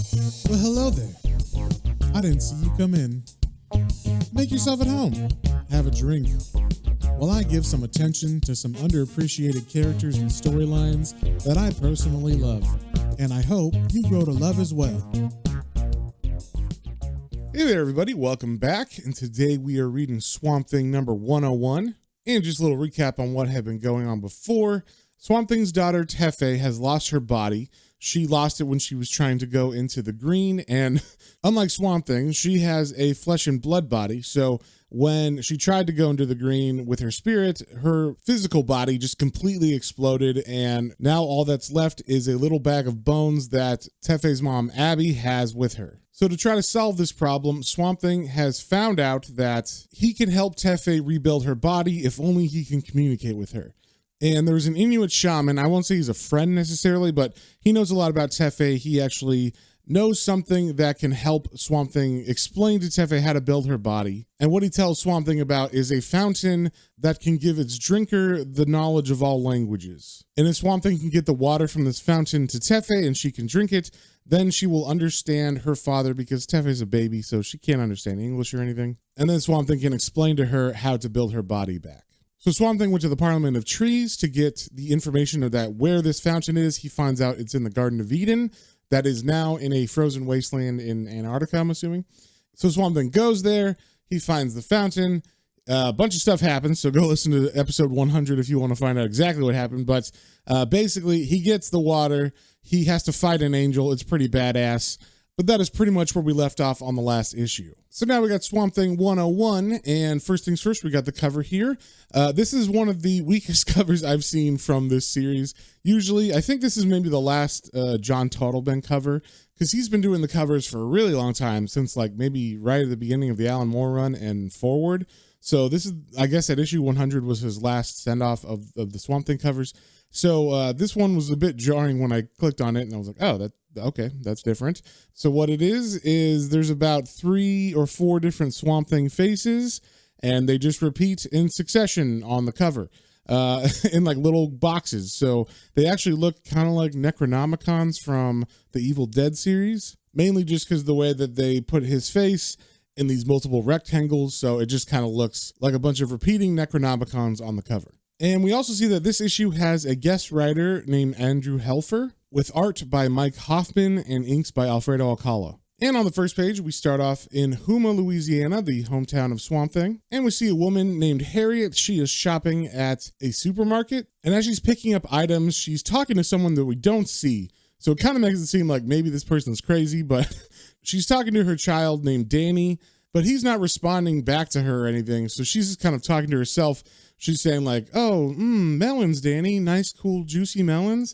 Well, hello there. I didn't see you come in. Make yourself at home. Have a drink. While I give some attention to some underappreciated characters and storylines that I personally love. And I hope you grow to love as well. Hey there, everybody. Welcome back. And today we are reading Swamp Thing number 101. And just a little recap on what had been going on before. Swamp Thing's daughter, Tefe, has lost her body. She lost it when she was trying to go into the green, and unlike Swamp Thing, she has a flesh and blood body, so when she tried to go into the green with her spirit, her physical body just completely exploded, and now all that's left is a little bag of bones that Tefe's mom, Abby, has with her. So to try to solve this problem, Swamp Thing has found out that he can help Tefe rebuild her body if only he can communicate with her. And there's an Inuit shaman. I won't say he's a friend necessarily, but he knows a lot about Tefe. He actually knows something that can help Swamp Thing explain to Tefe how to build her body. And what he tells Swamp Thing about is a fountain that can give its drinker the knowledge of all languages. And if Swamp Thing can get the water from this fountain to Tefe and she can drink it, then she will understand her father, because Tefe's a baby, so she can't understand English or anything. And then Swamp Thing can explain to her how to build her body back. So Swamp Thing went to the Parliament of Trees to get the information of that where this fountain is. He finds out it's in the Garden of Eden, that is now in a frozen wasteland in Antarctica, I'm assuming. So Swamp Thing goes there, he finds the fountain, a bunch of stuff happens, so go listen to episode 100 if you want to find out exactly what happened. But basically, he gets the water, he has to fight an angel, it's pretty badass. But that is pretty much where we left off on the last issue. So now we got Swamp Thing 101, and first things first, we got the cover here. This is one of the weakest covers I've seen from this series. Usually, I think this is maybe the last John Totleben cover, because he's been doing the covers for a really long time, since like maybe right at the beginning of the Alan Moore run and forward. So this is, I guess at issue 100 was his last send-off of the Swamp Thing covers. So this one was a bit jarring when I clicked on it, and I was like, oh, okay, that's different. So what it is there's about 3 or 4 different Swamp Thing faces, and they just repeat in succession on the cover in like little boxes. So they actually look kind of like Necronomicons from the Evil Dead series, mainly just because the way that they put his face in these multiple rectangles. So it just kind of looks like a bunch of repeating Necronomicons on the cover. And we also see that this issue has a guest writer named Andrew Helfer, with art by Mike Hoffman and inks by Alfredo Alcala. And on the first page, we start off in Houma, Louisiana, the hometown of Swamp Thing. And we see a woman named Harriet. She is shopping at a supermarket. And as she's picking up items, she's talking to someone that we don't see. So it kind of makes it seem like maybe this person's crazy, but she's talking to her child named Danny, but he's not responding back to her or anything. So she's just kind of talking to herself. She's saying like, oh, melons, Danny. Nice, cool, juicy melons.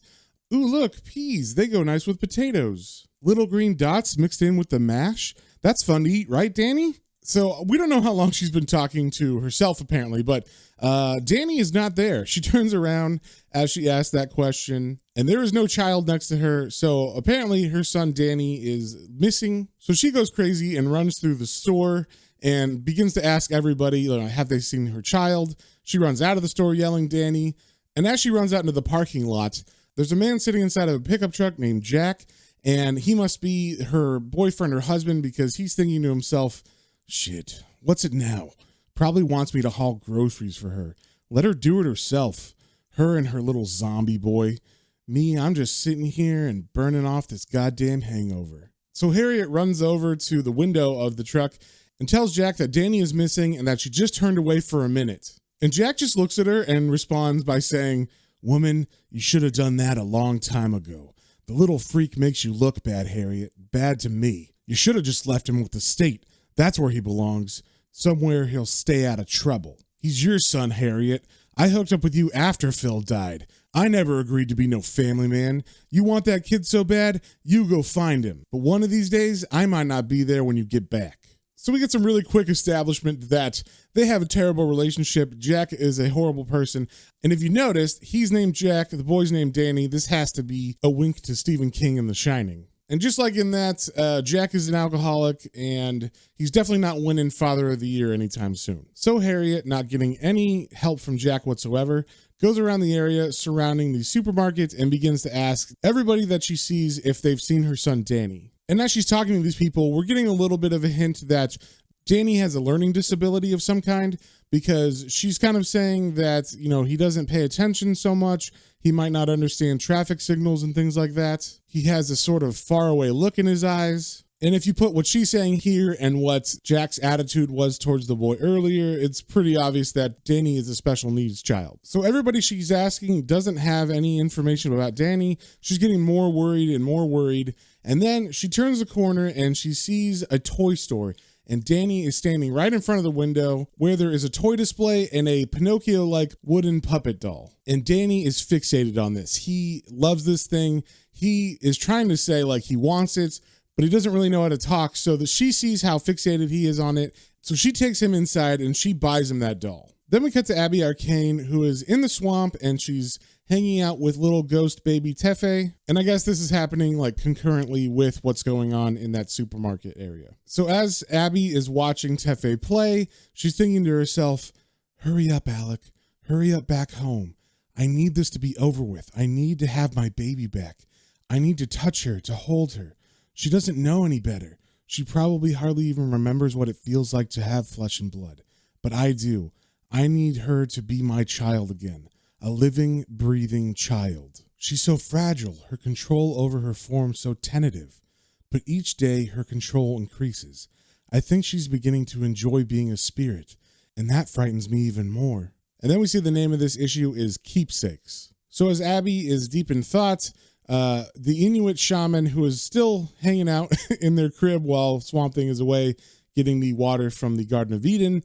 Ooh, look, peas. They go nice with potatoes. Little green dots mixed in with the mash. That's fun to eat, right, Danny? So we don't know how long she's been talking to herself, apparently, but Danny is not there. She turns around as she asks that question, and there is no child next to her. So apparently her son, Danny, is missing. So she goes crazy and runs through the store and begins to ask everybody, have they seen her child? She runs out of the store yelling, Danny. And as she runs out into the parking lot, there's a man sitting inside of a pickup truck named Jack, and he must be her boyfriend or husband, because he's thinking to himself, shit, what's it now? Probably wants me to haul groceries for her. Let her do it herself. Her and her little zombie boy. Me, I'm just sitting here and burning off this goddamn hangover. So Harriet runs over to the window of the truck and tells Jack that Danny is missing and that she just turned away for a minute. And Jack just looks at her and responds by saying, woman, you should have done that a long time ago. The little freak makes you look bad, Harriet. Bad to me. You should have just left him with the state. That's where he belongs. Somewhere he'll stay out of trouble. He's your son, Harriet. I hooked up with you after Phil died. I never agreed to be no family man. You want that kid so bad, you go find him. But one of these days, I might not be there when you get back. So we get some really quick establishment that they have a terrible relationship. Jack is a horrible person. And if you noticed, he's named Jack, the boy's named Danny. This has to be a wink to Stephen King in The Shining. And just like in that, Jack is an alcoholic, and he's definitely not winning Father of the Year anytime soon. So Harriet, not getting any help from Jack whatsoever, goes around the area surrounding the supermarket and begins to ask everybody that she sees if they've seen her son Danny. And as she's talking to these people, we're getting a little bit of a hint that Danny has a learning disability of some kind, because she's kind of saying that, he doesn't pay attention so much. He might not understand traffic signals and things like that. He has a sort of faraway look in his eyes. And if you put what she's saying here and what Jack's attitude was towards the boy earlier, it's pretty obvious that Danny is a special needs child. So everybody she's asking doesn't have any information about Danny. She's getting more worried and more worried. And then she turns the corner and she sees a toy store. And Danny is standing right in front of the window where there is a toy display and a Pinocchio-like wooden puppet doll. And Danny is fixated on this. He loves this thing. He is trying to say like he wants it, but he doesn't really know how to talk. So that she sees how fixated he is on it. So she takes him inside and she buys him that doll. Then we cut to Abby Arcane, who is in the swamp and she's hanging out with little ghost baby Tefe. And I guess this is happening like concurrently with what's going on in that supermarket area. So as Abby is watching Tefe play, she's thinking to herself, hurry up, Alec, hurry up back home. I need this to be over with. I need to have my baby back. I need to touch her, to hold her. She doesn't know any better. She probably hardly even remembers what it feels like to have flesh and blood. But I do. I need her to be my child again. A living, breathing child. She's so fragile, her control over her form so tentative. But each day her control increases. I think she's beginning to enjoy being a spirit, and that frightens me even more. And then we see the name of this issue is Keepsakes. So as Abby is deep in thought, the Inuit shaman, who is still hanging out in their crib while Swamp Thing is away getting the water from the Garden of Eden,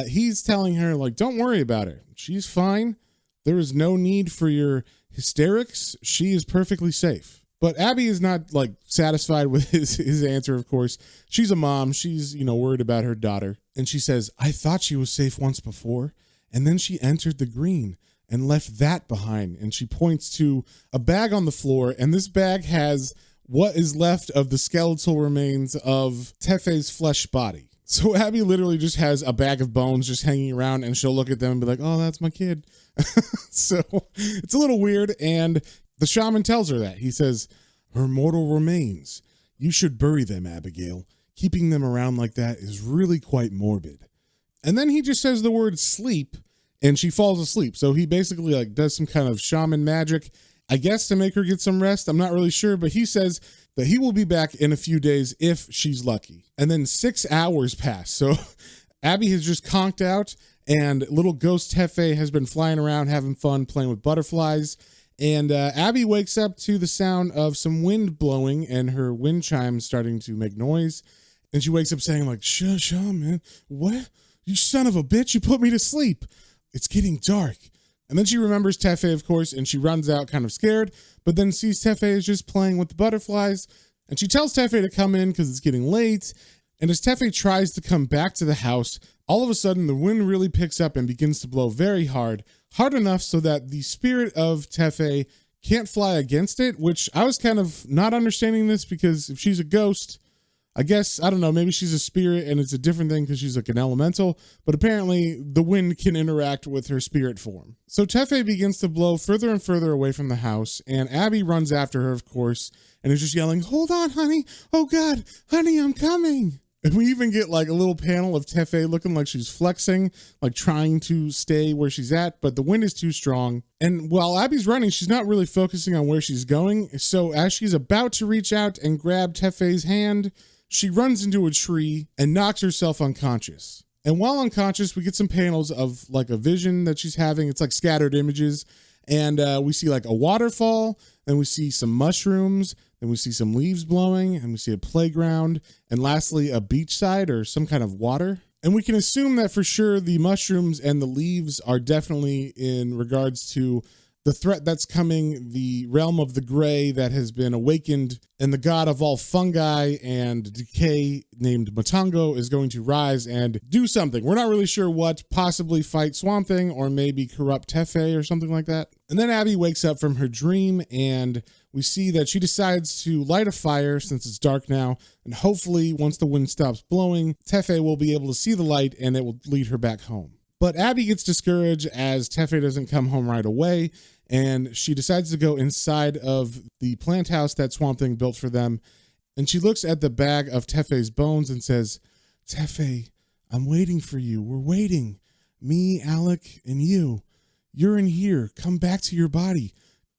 he's telling her, like, don't worry about her. She's fine. There is no need for your hysterics. She is perfectly safe. But Abby is not like satisfied with his answer, of course. She's a mom. She's, worried about her daughter. And she says, I thought she was safe once before. And then she entered the green and left that behind. And she points to a bag on the floor. And this bag has what is left of the skeletal remains of Tefe's flesh body. So Abby literally just has a bag of bones just hanging around, and she'll look at them and be like, oh, that's my kid. So it's a little weird. And the shaman tells her that. He says, her mortal remains. You should bury them, Abigail. Keeping them around like that is really quite morbid. And then he just says the word sleep, and she falls asleep. So he basically like does some kind of shaman magic, I guess, to make her get some rest. I'm not really sure, but he says that he will be back in a few days if she's lucky. And then 6 hours pass. So Abby has just conked out, and little ghost Tefe has been flying around having fun playing with butterflies. And Abby wakes up to the sound of some wind blowing and her wind chimes starting to make noise. And she wakes up saying like, shush, man, what? You son of a bitch, you put me to sleep. It's getting dark. And then she remembers Tefe, of course, and she runs out kind of scared, but then sees Tefe is just playing with the butterflies. And she tells Tefe to come in because it's getting late. And as Tefe tries to come back to the house, all of a sudden the wind really picks up and begins to blow very hard enough so that the spirit of Tefe can't fly against it, which I was kind of not understanding this, because if she's a ghost, I guess, I don't know, maybe she's a spirit and it's a different thing because she's like an elemental, but apparently the wind can interact with her spirit form. So Tefe begins to blow further and further away from the house, and Abby runs after her, of course, and is just yelling, hold on, honey. Oh God, honey, I'm coming. And we even get like a little panel of Tefe looking like she's flexing, like trying to stay where she's at, but the wind is too strong. And while Abby's running, she's not really focusing on where she's going. So as she's about to reach out and grab Tefe's hand, she runs into a tree and knocks herself unconscious. And while unconscious, we get some panels of like a vision that she's having. It's like scattered images. And we see like a waterfall, and we see some mushrooms, then we see some leaves blowing, and we see a playground, and lastly, a beachside or some kind of water. And we can assume that for sure the mushrooms and the leaves are definitely in regards to the threat that's coming, the realm of the gray that has been awakened, and the god of all fungi and decay named Matango is going to rise and do something. We're not really sure what, possibly fight Swamp Thing or maybe corrupt Tefe or something like that. And then Abby wakes up from her dream, and we see that she decides to light a fire since it's dark now, and hopefully once the wind stops blowing, Tefe will be able to see the light and it will lead her back home. But Abby gets discouraged as Tefe doesn't come home right away, and she decides to go inside of the plant house that Swamp Thing built for them. And she looks at the bag of Tefe's bones and says, Tefe, I'm waiting for you. We're waiting. Me, Alec, and you. You're in here. Come back to your body.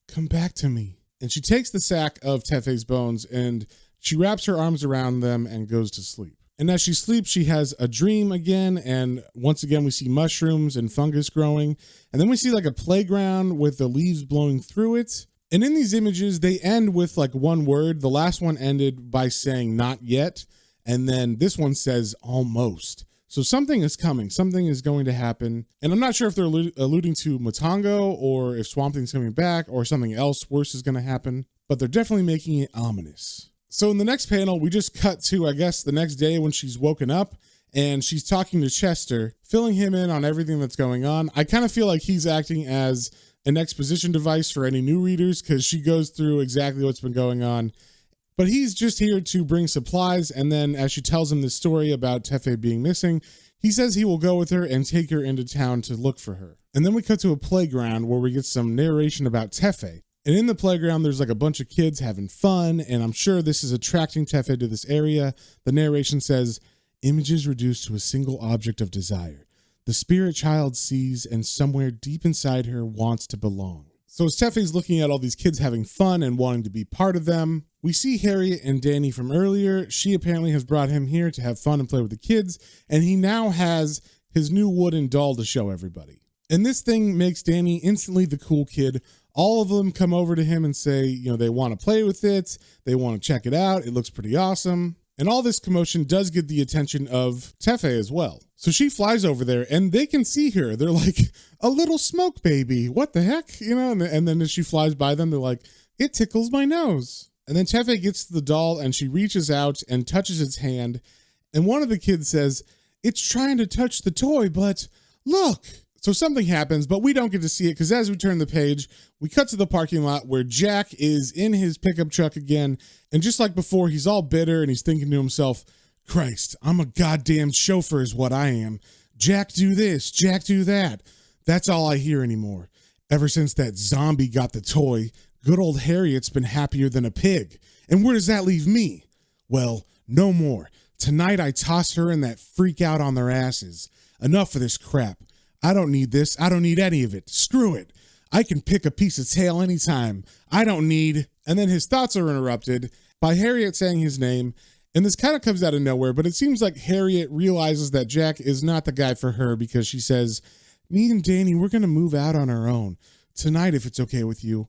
Come back to me. And she takes the sack of Tefe's bones and she wraps her arms around them and goes to sleep. And as she sleeps, she has a dream again. And once again, we see mushrooms and fungus growing. And then we see like a playground with the leaves blowing through it. And in these images, they end with like one word. The last one ended by saying not yet. And then this one says almost. So something is coming. Something is going to happen. And I'm not sure if they're alluding to Motongo or if Swamp Thing's coming back or something else worse is going to happen. But they're definitely making it ominous. So in the next panel, we just cut to, I guess, the next day when she's woken up and she's talking to Chester, filling him in on everything that's going on. I kind of feel like he's acting as an exposition device for any new readers because she goes through exactly what's been going on. But he's just here to bring supplies. And then as she tells him this story about Tefe being missing, he says he will go with her and take her into town to look for her. And then we cut to a playground where we get some narration about Tefe. And in the playground, there's like a bunch of kids having fun. And I'm sure this is attracting Tefe to this area. The narration says, images reduced to a single object of desire. The spirit child sees and somewhere deep inside her wants to belong. So as Tefe's looking at all these kids having fun and wanting to be part of them, we see Harriet and Danny from earlier. She apparently has brought him here to have fun and play with the kids. And he now has his new wooden doll to show everybody. And this thing makes Danny instantly the cool kid. All of them come over to him and say, you know, they want to play with it. They want to check it out. It looks pretty awesome. And all this commotion does get the attention of Tefe as well. So she flies over there and they can see her. They're like, a little smoke baby. What the heck? You know, and then as she flies by them, they're like, it tickles my nose. And then Tefe gets to the doll and she reaches out and touches its hand. And one of the kids says, it's trying to touch the toy, but look. So something happens, but we don't get to see it because as we turn the page, we cut to the parking lot where Jack is in his pickup truck again. And just like before, he's all bitter and he's thinking to himself, Christ, I'm a goddamn chauffeur is what I am. Jack do this, Jack do that. That's all I hear anymore. Ever since that zombie got the toy, good old Harriet's been happier than a pig. And where does that leave me? Well, no more. Tonight I toss her and that freak out on their asses. Enough of this crap. I don't need this. I don't need any of it. Screw it. I can pick a piece of tail anytime. I don't need... And then his thoughts are interrupted by Harriet saying his name. And this kind of comes out of nowhere, but it seems like Harriet realizes that Jack is not the guy for her because she says, me and Danny, we're going to move out on our own. Tonight, if it's okay with you.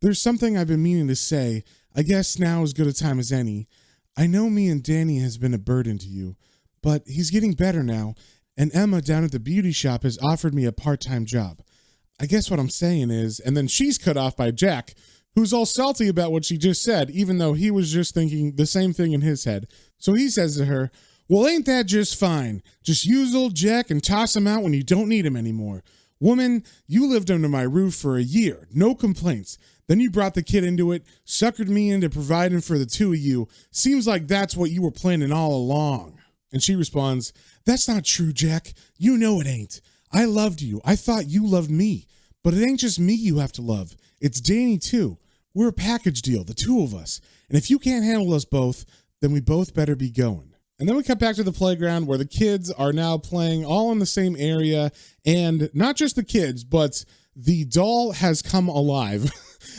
There's something I've been meaning to say. I guess now is as good a time as any. I know me and Danny has been a burden to you, but he's getting better now. And Emma down at the beauty shop has offered me a part-time job. I guess what I'm saying is, and then she's cut off by Jack, who's all salty about what she just said, even though he was just thinking the same thing in his head. So he says to her, well, ain't that just fine? Just use old Jack and toss him out when you don't need him anymore. Woman, you lived under my roof for a year, no complaints. Then you brought the kid into it, suckered me into providing for the two of you. Seems like that's what you were planning all along. And she responds, that's not true, Jack. You know it ain't. I loved you. I thought you loved me. But it ain't just me you have to love. It's Danny, too. We're a package deal, the two of us. And if you can't handle us both, then we both better be going. And then we cut back to the playground where the kids are now playing all in the same area. And not just the kids, but the doll has come alive.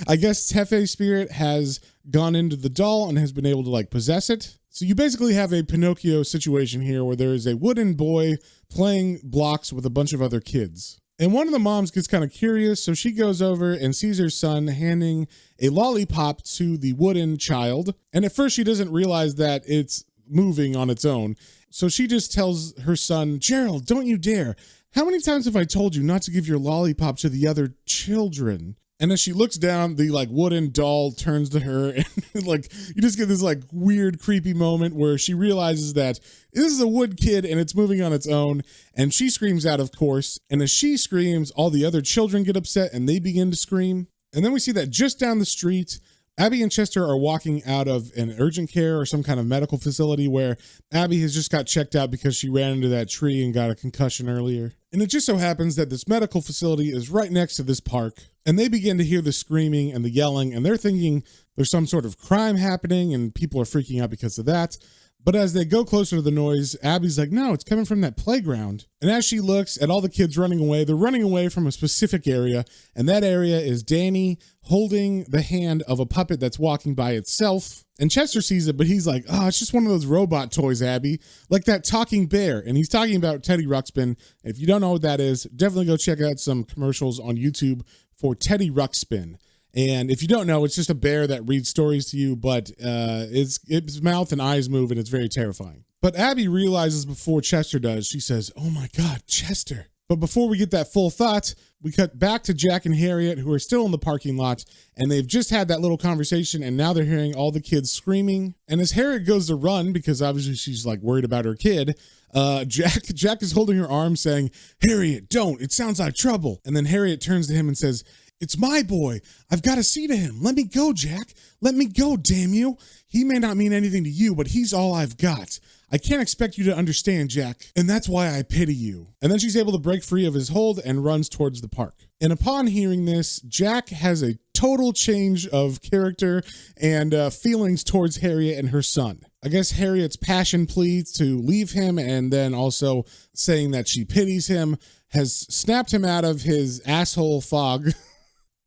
I guess Tefe's spirit has gone into the doll and has been able to like possess it. So you basically have a Pinocchio situation here where there is a wooden boy playing blocks with a bunch of other kids. And one of the moms gets kind of curious, so she goes over and sees her son handing a lollipop to the wooden child. And at first she doesn't realize that it's moving on its own. So she just tells her son, Gerald, don't you dare. How many times have I told you not to give your lollipop to the other children? And as she looks down, the like wooden doll turns to her and like you just get this like weird creepy moment where she realizes that this is a wood kid and it's moving on its own, and she screams out, of course. And as she screams, all the other children get upset and they begin to scream. And then we see that just down the street, Abby and Chester are walking out of an urgent care or some kind of medical facility where Abby has just got checked out because she ran into that tree and got a concussion earlier. And it just so happens that this medical facility is right next to this park. And they begin to hear the screaming and the yelling, and they're thinking there's some sort of crime happening and people are freaking out because of that. But as they go closer to the noise, Abby's like, no, it's coming from that playground. And as she looks at all the kids running away, they're running away from a specific area. And that area is Danny holding the hand of a puppet that's walking by itself. And Chester sees it, but he's like, oh, it's just one of those robot toys, Abby, like that talking bear. And he's talking about Teddy Ruxpin. If you don't know what that is, definitely go check out some commercials on YouTube for Teddy Ruxpin. And if you don't know, it's just a bear that reads stories to you, but its mouth and eyes move, and it's very terrifying. But Abby realizes before Chester does. She says, oh my God, Chester. But before we get that full thought, we cut back to Jack and Harriet, who are still in the parking lot, and they've just had that little conversation, and now they're hearing all the kids screaming. And as Harriet goes to run, because obviously she's like worried about her kid, Jack is holding her arm saying, Harriet, don't, it sounds like trouble. And then Harriet turns to him and says, it's my boy. I've got to see to him. Let me go, Jack. Let me go, damn you. He may not mean anything to you, but he's all I've got. I can't expect you to understand, Jack, and that's why I pity you. And then she's able to break free of his hold and runs towards the park. And upon hearing this, Jack has a total change of character and feelings towards Harriet and her son. I guess Harriet's passion plea to leave him and then also saying that she pities him has snapped him out of his asshole fog.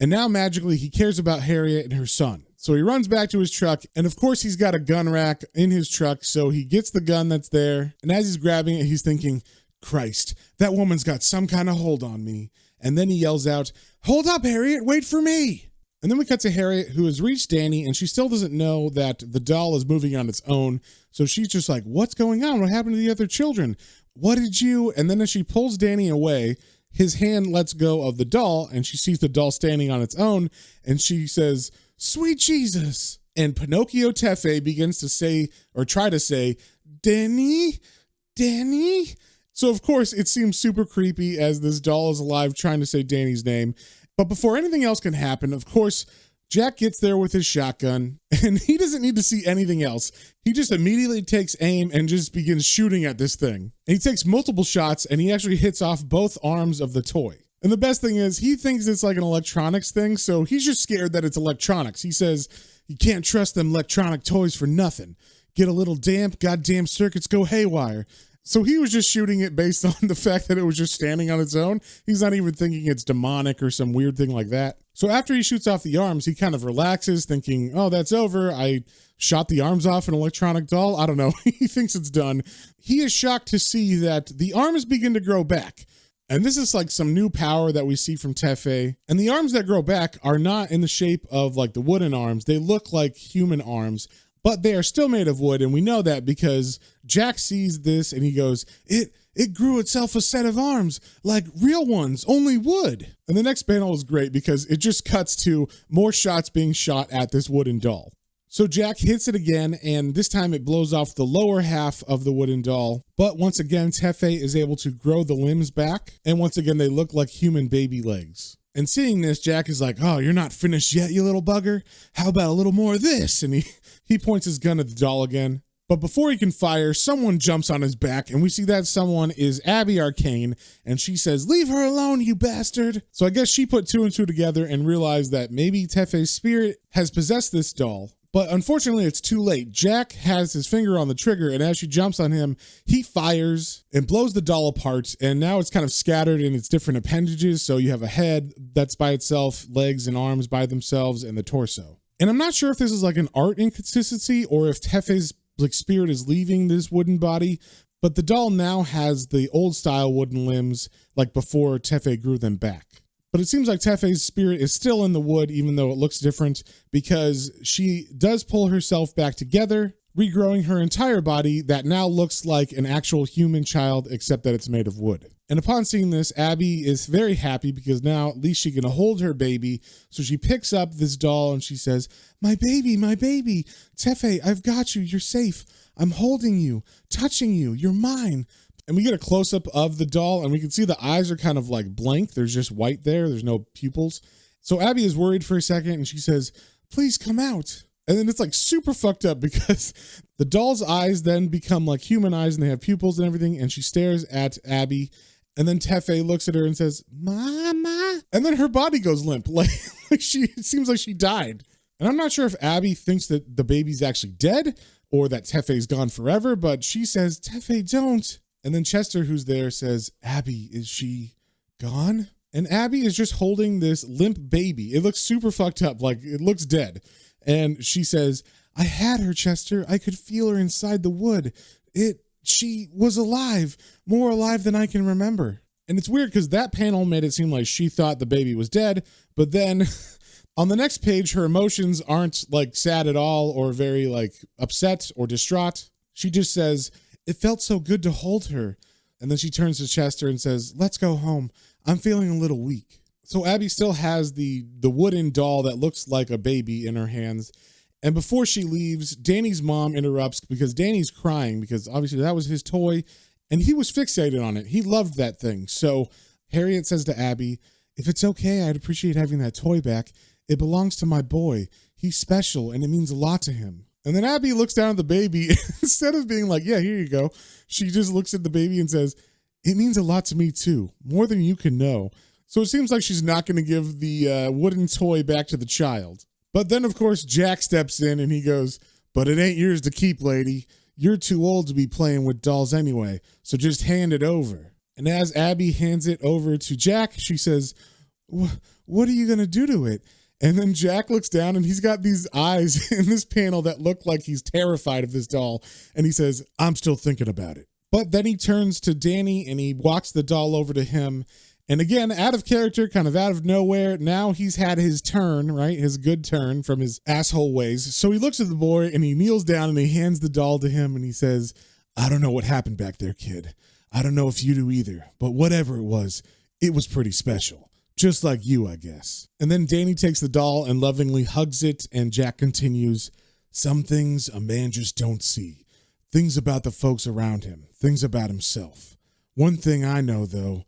And now magically he cares about Harriet and her son. So he runs back to his truck, and of course he's got a gun rack in his truck, so he gets the gun that's there, and as he's grabbing it, he's thinking, Christ, that woman's got some kind of hold on me. And then he yells out, hold up, Harriet, wait for me. And then we cut to Harriet, who has reached Danny, and she still doesn't know that the doll is moving on its own, so she's just like, what's going on? What happened to the other children? What did you? And then as she pulls Danny away, his hand lets go of the doll, and she sees the doll standing on its own, and she says, sweet Jesus. And Pinocchio Tefe begins to say, or try to say, Danny, Danny. So of course it seems super creepy as this doll is alive trying to say Danny's name. But before anything else can happen, of course, Jack gets there with his shotgun, and he doesn't need to see anything else. He just immediately takes aim and just begins shooting at this thing. And he takes multiple shots, and he actually hits off both arms of the toy. And the best thing is, he thinks it's like an electronics thing, so he's just scared that it's electronics. He says, you can't trust them electronic toys for nothing. Get a little damp, goddamn circuits go haywire. So he was just shooting it based on the fact that it was just standing on its own. He's not even thinking it's demonic or some weird thing like that. So after he shoots off the arms, he kind of relaxes, thinking, oh, that's over. I shot the arms off an electronic doll. I don't know. He thinks it's done. He is shocked to see that the arms begin to grow back. And this is like some new power that we see from Tefe. And the arms that grow back are not in the shape of like the wooden arms. They look like human arms, but they are still made of wood. And we know that because Jack sees this and he goes, it grew itself a set of arms, like real ones, only wood. And the next panel is great because it just cuts to more shots being shot at this wooden doll. So Jack hits it again, and this time it blows off the lower half of the wooden doll. But once again, Tefe is able to grow the limbs back, and once again, they look like human baby legs. And seeing this, Jack is like, oh, you're not finished yet, you little bugger? How about a little more of this? And he points his gun at the doll again. But before he can fire, someone jumps on his back, and we see that someone is Abby Arcane, and she says, leave her alone, you bastard. So I guess she put two and two together and realized that maybe Tefe's spirit has possessed this doll. But unfortunately, it's too late. Jack has his finger on the trigger, and as she jumps on him, he fires and blows the doll apart, and now it's kind of scattered in its different appendages. So you have a head that's by itself, legs and arms by themselves, and the torso. And I'm not sure if this is like an art inconsistency or if Tefe's like spirit is leaving this wooden body, but the doll now has the old style wooden limbs like before Tefe grew them back. But it seems like Tefe's spirit is still in the wood, even though it looks different, because she does pull herself back together, regrowing her entire body that now looks like an actual human child, except that it's made of wood. And upon seeing this, Abby is very happy because now at least she can hold her baby. So she picks up this doll and she says, my baby, Tefe, I've got you. You're safe. I'm holding you, touching you. You're mine. And we get a close-up of the doll, and we can see the eyes are kind of like blank. There's just white there. There's no pupils. So Abby is worried for a second, and she says, please come out. And then it's like super fucked up because the doll's eyes then become like human eyes, and they have pupils and everything, and she stares at Abby. And then Tefe looks at her and says, Mama. And then her body goes limp. Like it seems like she died. And I'm not sure if Abby thinks that the baby's actually dead or that Tefe's gone forever, but she says, Tefe, don't. And then Chester, who's there, says, Abby, is she gone? And Abby is just holding this limp baby. It looks super fucked up, like it looks dead. And she says, I had her, Chester. I could feel her inside the wood. She was alive, more alive than I can remember. And it's weird because that panel made it seem like she thought the baby was dead, but then on the next page, her emotions aren't like sad at all or very like upset or distraught. She just says, it felt so good to hold her. And then she turns to Chester and says, let's go home. I'm feeling a little weak. So Abby still has the wooden doll that looks like a baby in her hands. And before she leaves, Danny's mom interrupts because Danny's crying because obviously that was his toy and he was fixated on it. He loved that thing. So Harriet says to Abby, if it's okay, I'd appreciate having that toy back. It belongs to my boy. He's special and it means a lot to him. And then Abby looks down at the baby. Instead of being like, yeah, here you go, she just looks at the baby and says, it means a lot to me too, more than you can know. So it seems like she's not going to give the wooden toy back to the child. But then, of course, Jack steps in and he goes, but it ain't yours to keep, lady. You're too old to be playing with dolls anyway, so just hand it over. And as Abby hands it over to Jack, she says, what are you going to do to it? And then Jack looks down and he's got these eyes in this panel that look like he's terrified of this doll. And he says, I'm still thinking about it. But then he turns to Danny and he walks the doll over to him. And again, out of character, kind of out of nowhere, now he's had his turn, right? His good turn from his asshole ways. So he looks at the boy and he kneels down and he hands the doll to him and he says, I don't know what happened back there, kid. I don't know if you do either, but whatever it was pretty special. Just like you, I guess. And then Danny takes the doll and lovingly hugs it, and Jack continues, some things a man just don't see. Things about the folks around him, things about himself. One thing I know, though,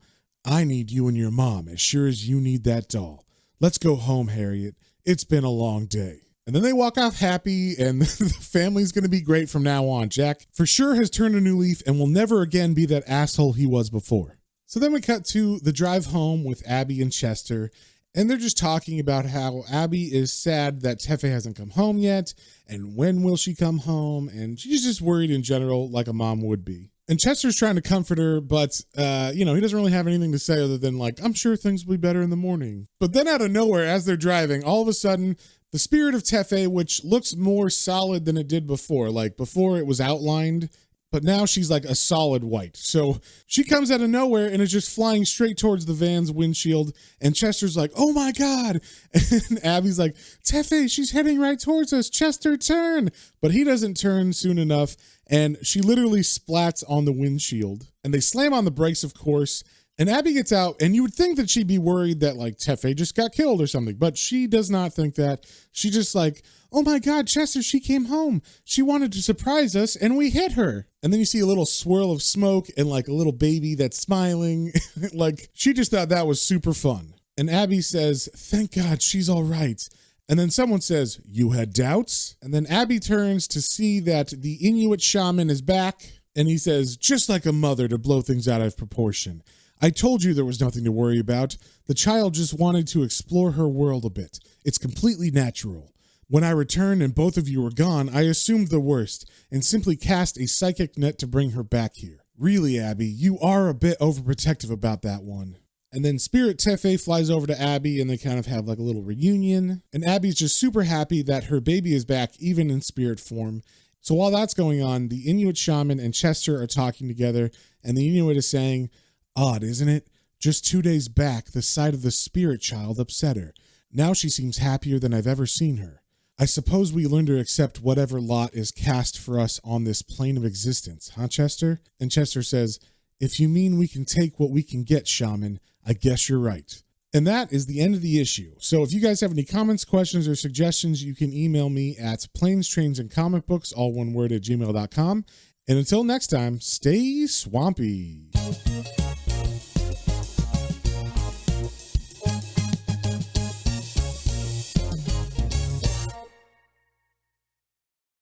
I need you and your mom as sure as you need that doll. Let's go home, Harriet. It's been a long day. And then they walk off happy, and the family's going to be great from now on. Jack for sure has turned a new leaf and will never again be that asshole he was before. So then we cut to the drive home with Abby and Chester, and they're just talking about how Abby is sad that Tefe hasn't come home yet, and when will she come home, and she's just worried in general like a mom would be. And Chester's trying to comfort her, but, he doesn't really have anything to say other than like, I'm sure things will be better in the morning. But then out of nowhere, as they're driving, all of a sudden, the spirit of Tefe, which looks more solid than it did before, like before it was outlined, but now she's like a solid white. So she comes out of nowhere and is just flying straight towards the van's windshield. And Chester's like, oh my God. And Abby's like, Tefe, she's heading right towards us. Chester, turn. But he doesn't turn soon enough. And she literally splats on the windshield. And they slam on the brakes, of course. And Abby gets out, and you would think that she'd be worried that like Tefe just got killed or something, but she does not think that. She just like, oh my God, Chester, she came home. She wanted to surprise us, and we hit her. And then you see a little swirl of smoke and like a little baby that's smiling. Like she just thought that was super fun. And Abby says, thank God she's all right. And then someone says, you had doubts? And then Abby turns to see that the Inuit shaman is back, and he says, just like a mother to blow things out of proportion. I told you there was nothing to worry about. The child just wanted to explore her world a bit. It's completely natural. When I returned and both of you were gone, I assumed the worst and simply cast a psychic net to bring her back here. Really, Abby, you are a bit overprotective about that one. And then Spirit Tefe flies over to Abby and they kind of have like a little reunion. And Abby's just super happy that her baby is back, even in spirit form. So while that's going on, the Inuit shaman and Chester are talking together, and the Inuit is saying, odd, isn't it? Just 2 days back, the sight of the spirit child upset her. Now she seems happier than I've ever seen her. I suppose we learn to accept whatever lot is cast for us on this plane of existence, huh, Chester? And Chester says, if you mean we can take what we can get, shaman, I guess you're right. And that is the end of the issue. So if you guys have any comments, questions, or suggestions, you can email me at planestrains.and-comicbooks, all one word, @gmail.com. And until next time, stay swampy.